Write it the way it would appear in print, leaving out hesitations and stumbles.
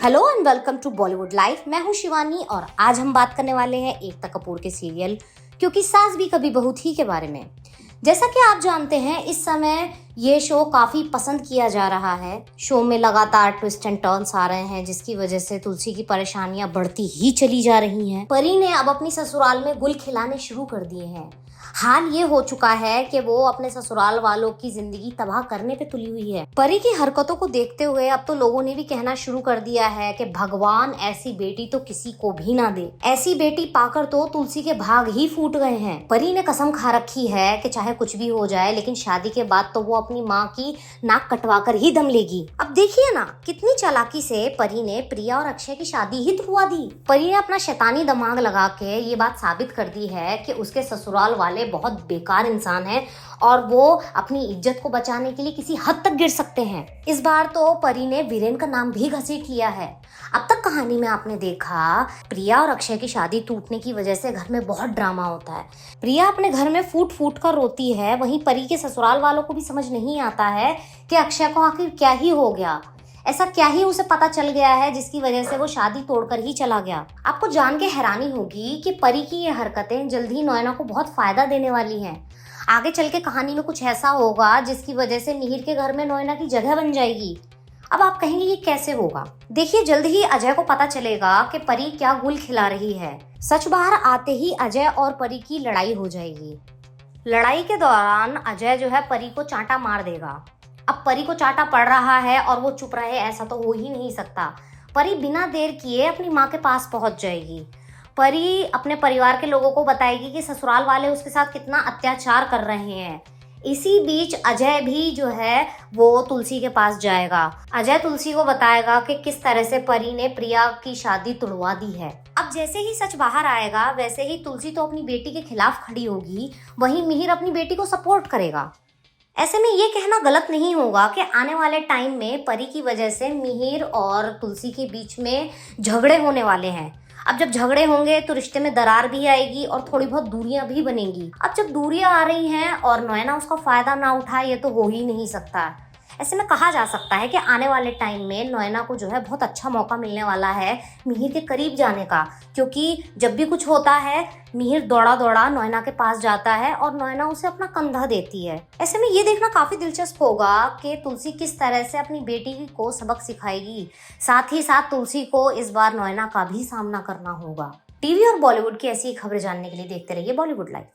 Hello and welcome to Bollywood life. मैं हूं शिवानी और आज हम बात करने वाले हैं एकता कपूर के सीरियल क्योंकि सास भी कभी बहू थी के बारे में। जैसा कि आप जानते हैं, इस समय ये शो काफी पसंद किया जा रहा है। शो में लगातार ट्विस्ट एंड टर्न्स आ रहे हैं, जिसकी वजह से तुलसी की परेशानियां बढ़ती ही चली जा रही हैं। परी ने अब अपनी ससुराल में गुल खिलाने शुरू कर दिए हैं। हाल ये हो चुका है कि वो अपने ससुराल वालों की जिंदगी तबाह करने पे तुली हुई है। परी की हरकतों को देखते हुए अब तो लोगों ने भी कहना शुरू कर दिया है कि भगवान ऐसी बेटी तो किसी को भी ना दे। ऐसी बेटी पाकर तो तुलसी के भाग ही फूट गए हैं। परी ने कसम खा रखी है कि चाहे कुछ भी हो जाए, लेकिन शादी के बाद तो वो अपनी माँ की नाक कटवा कर ही दम लेगी। अब देखिए ना, कितनी चालाकी से परी ने प्रिया और अक्षय की शादी ही तुड़वा दी। परी ने अपना शैतानी दिमाग लगा के ये बात साबित कर दी है कि उसके ससुराल वाले बहुत बेकार इंसान हैं और वो अपनी इज्जत को बचाने के लिए किसी हद तक गिर सकते हैं। इस बार तो परी ने वीरेन का नाम भी घसीट लिया है। अब तक कहानी में आपने देखा, प्रिया और अक्षय की शादी टूटने की वजह से घर में बहुत ड्रामा होता है। प्रिया अपने घर में फूट फूट कर रोती है, वहीं परी के ससुराल वालों को भी समझ नहीं आता है कि अक्षय को आखिर क्या ही हो गया। ऐसा क्या ही उसे पता चल गया है जिसकी वजह से वो शादी तोड़कर ही चला गया। आपको जान के हैरानी होगी कि परी की ये हरकतें जल्द ही नयना को बहुत फायदा देने वाली हैं। आगे चल के कहानी में कुछ ऐसा होगा जिसकी वजह से मिहिर के घर में नयना की जगह बन जाएगी। अब आप कहेंगे ये कैसे होगा? देखिए, जल्द ही अजय को पता चलेगा कि परी क्या गुल खिला रही है। सच बाहर आते ही अजय और परी की लड़ाई हो जाएगी। लड़ाई के दौरान अजय जो है परी को चांटा मार देगा। अब परी को चांटा पड़ रहा है और वो चुप रहे, ऐसा तो हो ही नहीं सकता। परी बिना देर किए अपनी माँ के पास पहुंच जाएगी। परी अपने परिवार के लोगों को बताएगी कि ससुराल वाले उसके साथ कितना अत्याचार कर रहे हैं। इसी बीच अजय भी जो है वो तुलसी के पास जाएगा। अजय तुलसी को बताएगा कि किस तरह से परी ने प्रिया की शादी तुड़वा दी है। अब जैसे ही सच बाहर आएगा, वैसे ही तुलसी तो अपनी बेटी के खिलाफ खड़ी होगी, वहीं मिहिर अपनी बेटी को सपोर्ट करेगा। ऐसे में ये कहना गलत नहीं होगा कि आने वाले टाइम में परी की वजह से मिहिर और तुलसी के बीच में झगड़े होने वाले हैं। अब जब झगड़े होंगे तो रिश्ते में दरार भी आएगी और थोड़ी बहुत दूरियां भी बनेंगी। अब जब दूरियां आ रही हैं और नयना उसका फायदा ना उठाए, ये तो हो ही नहीं सकता। ऐसे में कहा जा सकता है कि आने वाले टाइम में नयना को जो है बहुत अच्छा मौका मिलने वाला है मिहिर के करीब जाने का, क्योंकि जब भी कुछ होता है मिहिर दौड़ा दौड़ा नयना के पास जाता है और नयना उसे अपना कंधा देती है। ऐसे में ये देखना काफी दिलचस्प होगा कि तुलसी किस तरह से अपनी बेटी को सबक सिखाएगी। साथ ही साथ तुलसी को इस बार नयना का भी सामना करना होगा। टीवी और बॉलीवुड की ऐसी खबरें जानने के लिए देखते रहिए बॉलीवुड लाइफ।